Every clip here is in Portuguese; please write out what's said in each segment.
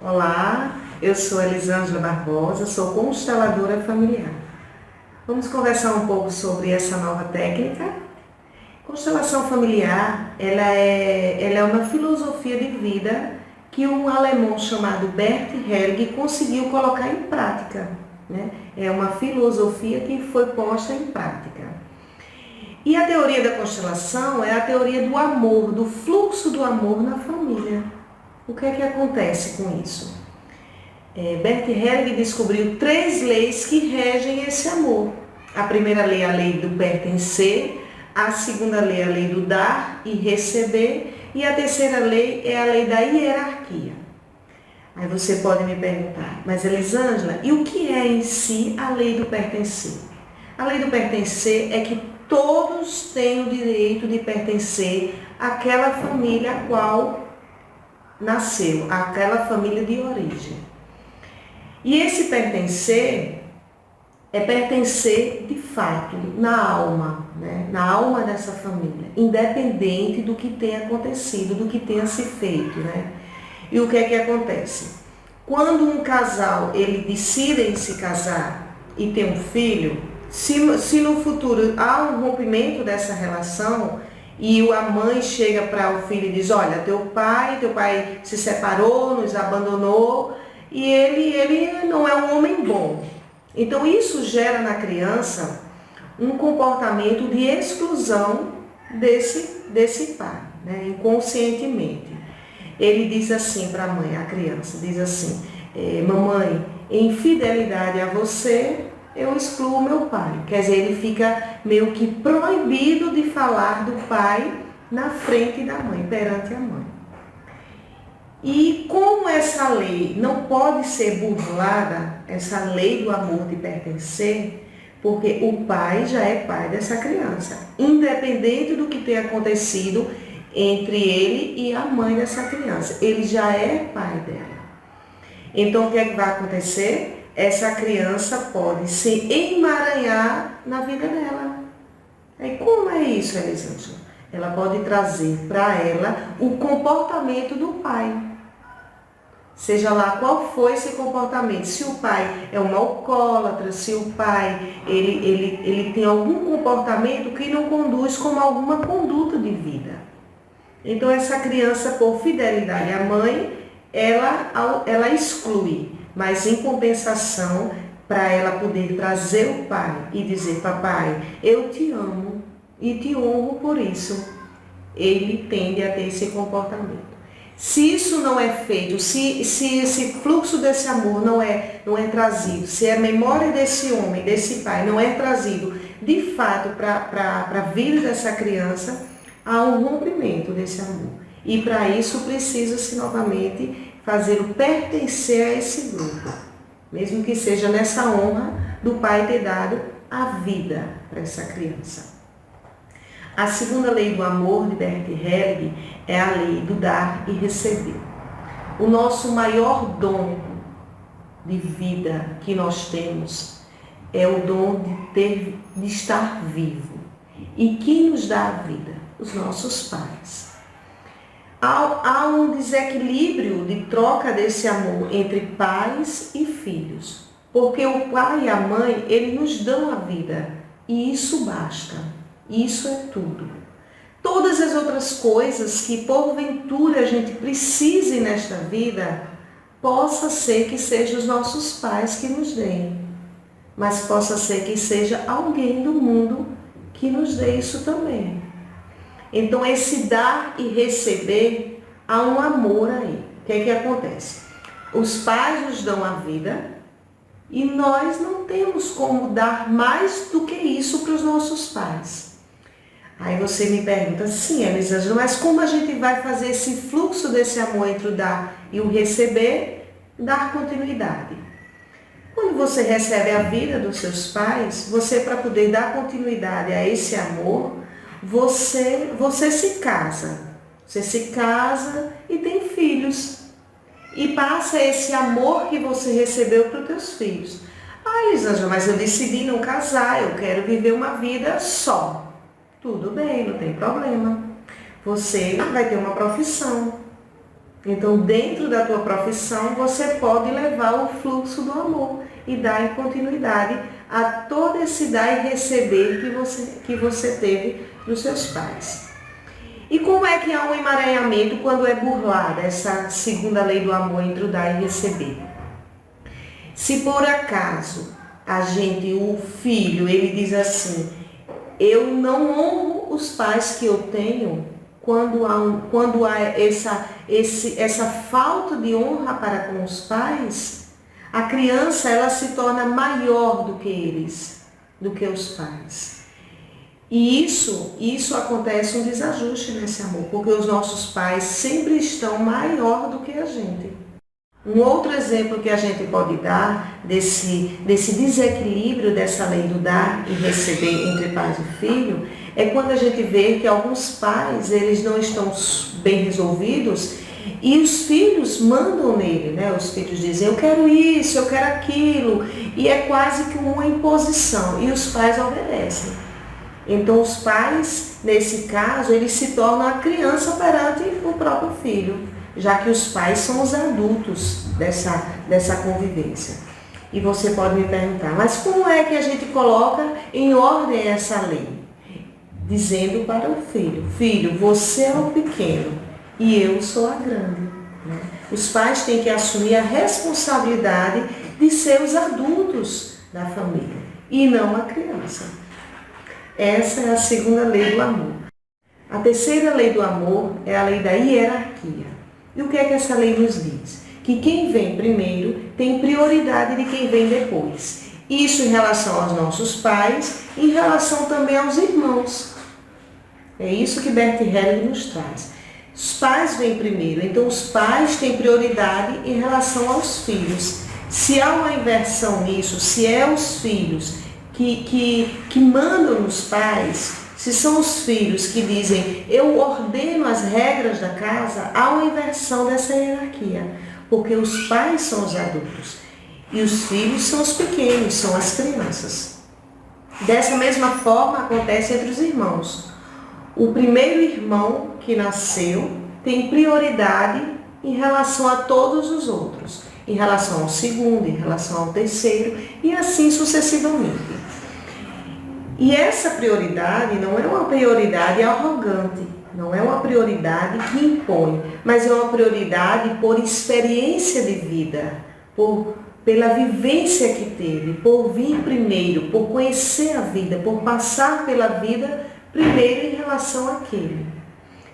Olá, eu sou Elisângela Barbosa, sou consteladora familiar. Vamos conversar um pouco sobre essa nova técnica. Constelação familiar, ela é uma filosofia de vida que um alemão chamado Bert Helling conseguiu colocar em prática, né? É uma filosofia que foi posta em prática. E a teoria da constelação é a teoria do amor, do fluxo do amor na família. O que é que acontece com isso? Bert Helling descobriu 3 leis que regem esse amor. A primeira lei é a lei do pertencer, a segunda lei é a lei do dar e receber, e a terceira lei é a lei da hierarquia. Aí você pode me perguntar, mas Elisângela, e o que é em si a lei do pertencer? A lei do pertencer é que todos têm o direito de pertencer àquela família a qual nasceu, àquela família de origem. E esse pertencer é pertencer de fato, na alma, né? Na alma dessa família, independente do que tenha acontecido, do que tenha se feito, né? E o que é que acontece? Quando um casal, ele decide se casar e ter um filho, se no futuro há um rompimento dessa relação e a mãe chega para o filho e diz, olha, teu pai se separou, nos abandonou, e ele não é um homem bom. Então isso gera na criança um comportamento de exclusão desse pai, né? Inconscientemente. Ele diz assim para a mãe, a criança, diz assim, mamãe, em fidelidade a você, eu excluo meu pai. Quer dizer, ele fica meio que proibido de falar do pai na frente da mãe, perante a mãe. E como essa lei não pode ser burlada, essa lei do amor de pertencer, porque o pai já é pai dessa criança, independente do que tenha acontecido entre ele e a mãe dessa criança, ele já é pai dela. Então o que é que vai acontecer? Essa criança pode se emaranhar na vida dela. E como é isso, Elisângela? Ela pode trazer para ela o comportamento do pai. Seja lá qual for esse comportamento, se o pai é um alcoólatra, se o pai ele tem algum comportamento que não conduz como alguma conduta de vida. Então essa criança, por fidelidade à mãe, ela exclui, mas em compensação, para ela poder trazer o pai e dizer, papai, eu te amo e te honro por isso, ele tende a ter esse comportamento. Se isso não é feito, se esse fluxo desse amor não é trazido, se a memória desse homem, desse pai, não é trazido de fato para a vida dessa criança, há um rompimento desse amor. E para isso precisa-se novamente fazer o pertencer a esse grupo, mesmo que seja nessa honra do pai ter dado a vida para essa criança. A segunda lei do amor de Bert Helling é a lei do dar e receber. O nosso maior dom de vida que nós temos é o dom de estar vivo. E quem nos dá a vida? Os nossos pais. Há um desequilíbrio de troca desse amor entre pais e filhos, porque o pai e a mãe, eles nos dão a vida, e isso basta, isso é tudo. Todas as outras coisas que porventura a gente precise nesta vida, possa ser que sejam os nossos pais que nos deem, mas possa ser que seja alguém do mundo que nos dê isso também. Então, esse dar e receber, há um amor aí. O que é que acontece? Os pais nos dão a vida e nós não temos como dar mais do que isso para os nossos pais. Aí você me pergunta, sim, Elisângela, mas como a gente vai fazer esse fluxo desse amor entre o dar e o receber, dar continuidade? Quando você recebe a vida dos seus pais, você, para poder dar continuidade a esse amor, você se casa. Você se casa e tem filhos. E passa esse amor que você recebeu para os teus filhos. Ah, Elisângela, mas eu decidi não casar, eu quero viver uma vida só. Tudo bem, não tem problema. Você vai ter uma profissão. Então, dentro da tua profissão, você pode levar o fluxo do amor e dar continuidade a todo esse dar e receber que você teve dos seus pais. E como é que há um emaranhamento quando é burlada essa segunda lei do amor entre o dar e receber? Se por acaso o filho, ele diz assim, eu não honro os pais que eu tenho, quando há essa falta de honra para com os pais, a criança ela se torna maior do que eles, do que os pais. E isso acontece um desajuste nesse amor, porque os nossos pais sempre estão maior do que a gente. Um outro exemplo que a gente pode dar desse desequilíbrio dessa lei do dar e receber entre pais e filho é quando a gente vê que alguns pais eles não estão bem resolvidos e os filhos mandam nele, né? Os filhos dizem, eu quero isso, eu quero aquilo, e é quase que uma imposição, e os pais obedecem. Então os pais, nesse caso, eles se tornam a criança perante o próprio filho, já que os pais são os adultos dessa convivência. E você pode me perguntar, mas como é que a gente coloca em ordem essa lei? Dizendo para o filho, filho, você é o pequeno e eu sou a grande. Né? Os pais têm que assumir a responsabilidade de ser os adultos da família e não a criança. Essa é a segunda lei do amor. A terceira lei do amor é a lei da hierarquia. E o que é que essa lei nos diz? Que quem vem primeiro tem prioridade de quem vem depois. Isso em relação aos nossos pais e em relação também aos irmãos. É isso que Bert Hellinger nos traz. Os pais vêm primeiro, então os pais têm prioridade em relação aos filhos. Se há uma inversão nisso, se é os filhos que mandam nos pais, se são os filhos que dizem, eu ordeno as regras da casa, há uma inversão dessa hierarquia, porque os pais são os adultos e os filhos são os pequenos, são as crianças. Dessa mesma forma acontece entre os irmãos. O primeiro irmão que nasceu tem prioridade em relação a todos os outros, em relação ao segundo, em relação ao terceiro e assim sucessivamente. E essa prioridade não é uma prioridade arrogante, não é uma prioridade que impõe, mas é uma prioridade por experiência de vida, pela vivência que teve, por vir primeiro, por conhecer a vida, por passar pela vida primeiro em relação àquele.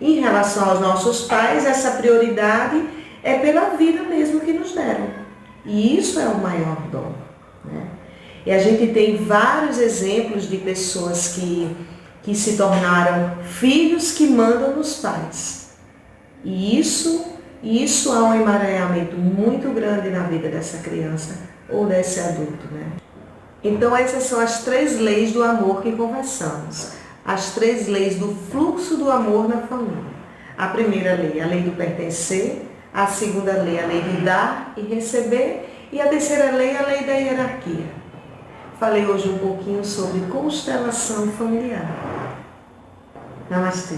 Em relação aos nossos pais, essa prioridade é pela vida mesmo que nos deram. E isso é o maior dom, né? E a gente tem vários exemplos de pessoas que se tornaram filhos que mandam nos pais. E isso há um emaranhamento muito grande na vida dessa criança ou desse adulto, né? Então essas são as 3 leis do amor que conversamos. As 3 leis do fluxo do amor na família. A primeira lei, a lei do pertencer. A segunda lei, a lei do dar e receber. E a terceira lei, a lei da hierarquia. Falei hoje um pouquinho sobre constelação familiar. Namastê.